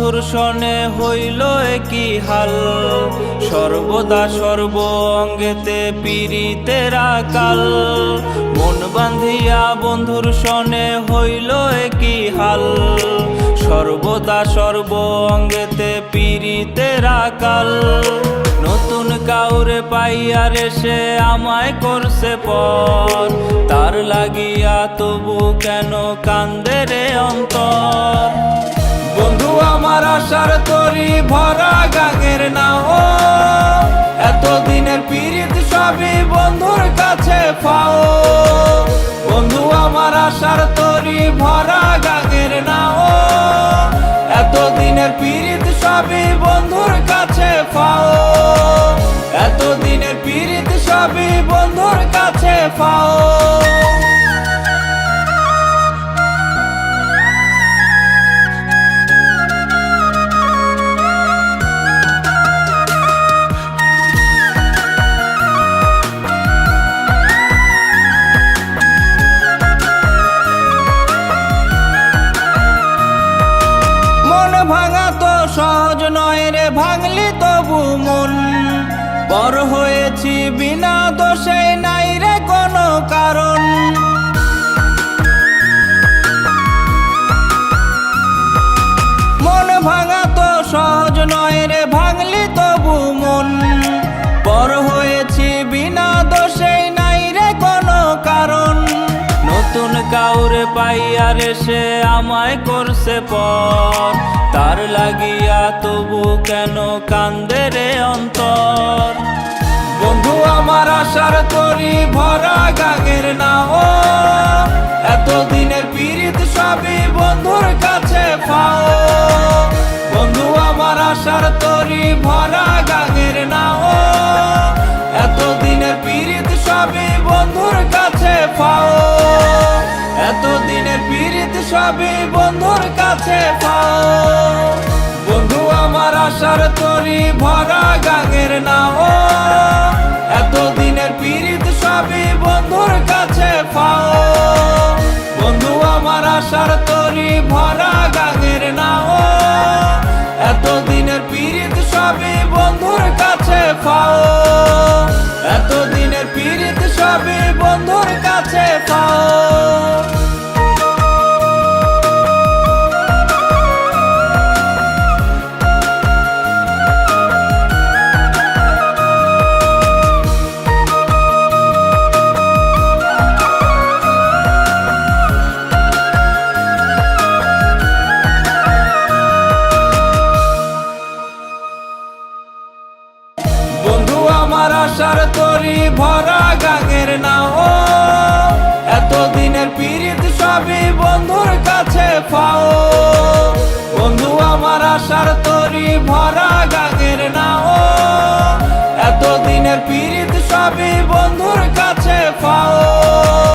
বন্ধুর সনে হইল কি হাল, সর্বদা সর্ব অঙ্গেতে পীড়িতের আকাল। মন বাঁধিয়া বন্ধুর সনে হইল কি হাল, সর্বদা সর্ব অঙ্গেতে পীড়িতের আকাল। নতুন কাউরে পাইয়ারে সে আমায় করছে পর, তার লাগিয়া তবু কেন কান্দে রে অন্তর। বন্ধু আমার আশার তরি ভরা গাঙের নাও, এতদিনের পীড়িত সবই বন্ধুর কাছে পাও। বন্ধু আমার আশার তরি ভরা গাঙের নাও, এতদিনের পীড়িত সবই বন্ধুর কাছে পাও। এতদিনের পীড়িত সবই বন্ধুর কাছে পাও। ভাঙা তো সহজ নয় রে, ভাঙলি তবু মন। বড় হয়েছি বিনা দোষে, নাই রে কোনো কারণ। মন ভাঙা তো সহজ নয় রে, ভাঙলি তবু মন। বড় হয়েছি বিনা দোষে, নাই রে কোনো কারণ। নতুন কাউরে পাইয়ারে সে আমায় করছে পর, তার লাগিয়া তবু কেন কান্দে রে অন্তর। বন্ধু আমার আশার তরি ভরা গাঙের নাও, এতদিনের পীড়িত সবই বন্ধুর কাছে পাও। বন্ধু আমার আশার তরি ভরা গাঙের নাও, এতদিনের পীড়িত সবই বন্ধুর কাছে পাও। এতদিনের পীড়িত সবই বন্ধুর কাছে পাও। বন্ধু আমার আশার তরি ভরা গাঙের নাও, এতদিনের পীড়িত সবই বন্ধুর কাছে পাও। বন্ধু আমার আশার তরি ভরা গাঙের নাও, এতদিনের পীড়িত সবই বন্ধুর কাছে পাও। এতদিনের পীড়িত সবই বন্ধুর কাছে পাও। আমার আশার তরি ভরা গাঙের নাও, এতদিনের পীড়িত সবই বন্ধুর কাছে পাও। বন্ধু আমার আশার তরি ভরা গাঙের নাও, এতদিনের পীড়িত সবই বন্ধুর